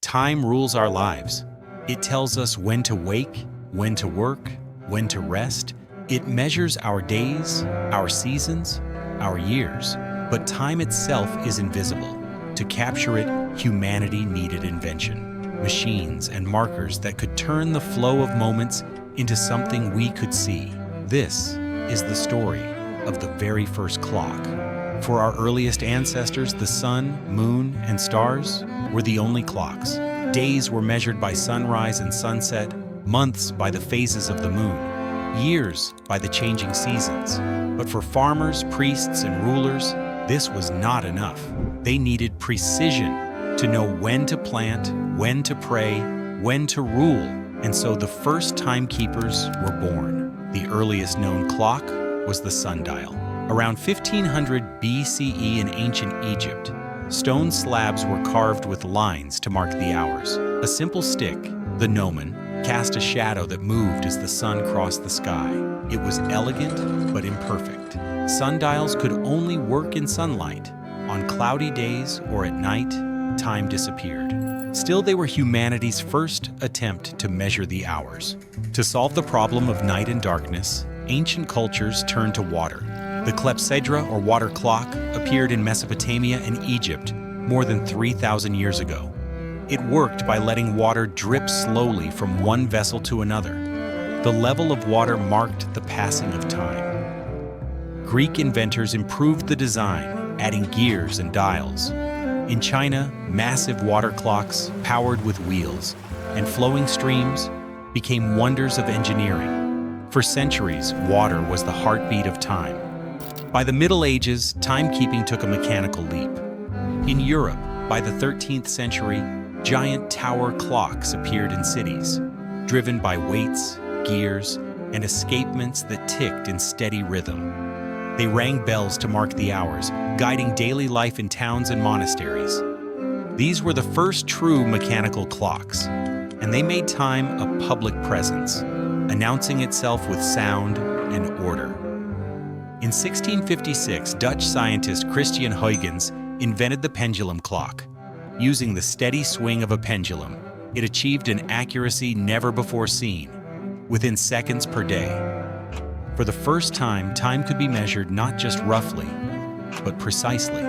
Time rules our lives. It tells us when to wake, when to work, when to rest. It measures our days, our seasons, our years. But time itself is invisible. To capture it, humanity needed invention, machines and markers that could turn the flow of moments into something we could see. This is the story of the very first clock. For our earliest ancestors, the sun, moon, and stars were the only clocks. Days were measured by sunrise and sunset, months by the phases of the moon, years by the changing seasons. But for farmers, priests, and rulers, this was not enough. They needed precision to know when to plant, when to pray, when to rule. And so the first timekeepers were born. The earliest known clock was the sundial. Around 1500 BCE in ancient Egypt, stone slabs were carved with lines to mark the hours. A simple stick, the gnomon, cast a shadow that moved as the sun crossed the sky. It was elegant but imperfect. Sundials could only work in sunlight. On cloudy days or at night, time disappeared. Still, they were humanity's first attempt to measure the hours. To solve the problem of night and darkness, ancient cultures turned to water. The clepsydra, or water clock, appeared in Mesopotamia and Egypt more than 3,000 years ago. It worked by letting water drip slowly from one vessel to another. The level of water marked the passing of time. Greek inventors improved the design, adding gears and dials. In China, massive water clocks, powered with wheels and flowing streams, became wonders of engineering. For centuries, water was the heartbeat of time. By the Middle Ages, timekeeping took a mechanical leap. In Europe, by the 13th century, giant tower clocks appeared in cities, driven by weights, gears, and escapements that ticked in steady rhythm. They rang bells to mark the hours, guiding daily life in towns and monasteries. These were the first true mechanical clocks, and they made time a public presence, announcing itself with sound and order. In 1656, Dutch scientist Christian Huygens invented the pendulum clock. Using the steady swing of a pendulum, it achieved an accuracy never before seen, within seconds per day. For the first time, time could be measured not just roughly, but precisely.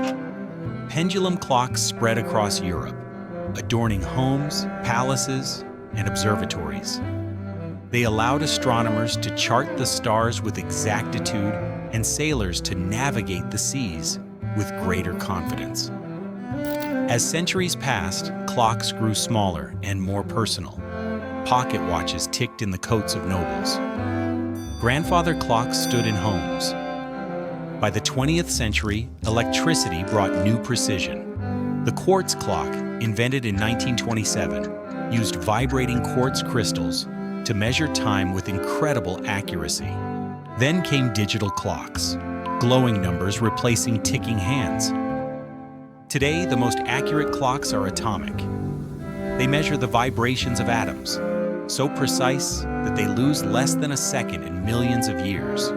Pendulum clocks spread across Europe, adorning homes, palaces, and observatories. They allowed astronomers to chart the stars with exactitude and sailors to navigate the seas with greater confidence. As centuries passed, clocks grew smaller and more personal. Pocket watches ticked in the coats of nobles. Grandfather clocks stood in homes. By the 20th century, electricity brought new precision. The quartz clock, invented in 1927, used vibrating quartz crystals to measure time with incredible accuracy. Then came digital clocks, glowing numbers replacing ticking hands. Today, the most accurate clocks are atomic. They measure the vibrations of atoms, so precise that they lose less than a second in millions of years.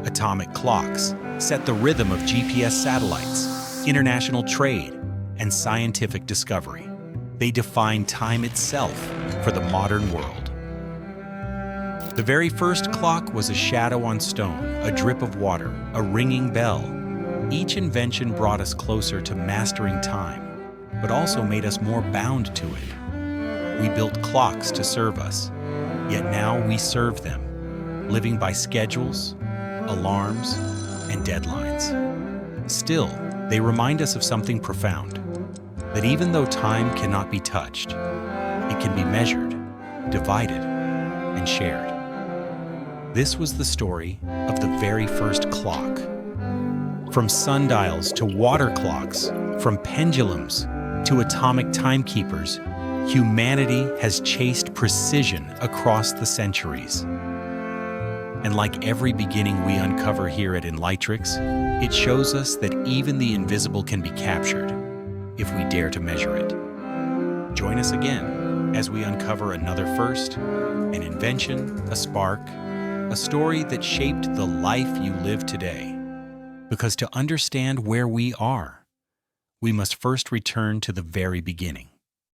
Atomic clocks set the rhythm of GPS satellites, international trade, and scientific discovery. They define time itself for the modern world. The very first clock was a shadow on stone, a drip of water, a ringing bell. Each invention brought us closer to mastering time, but also made us more bound to it. We built clocks to serve us, yet now we serve them, living by schedules, alarms, and deadlines. Still, they remind us of something profound, that even though time cannot be touched, it can be measured, divided, and shared. This was the story of the very first clock. From sundials to water clocks, from pendulums to atomic timekeepers, humanity has chased precision across the centuries. And like every beginning we uncover here at Enlightrix, it shows us that even the invisible can be captured if we dare to measure it. Join us again as we uncover another first, an invention, a spark, a story that shaped the life you live today. Because to understand where we are, we must first return to the very beginning.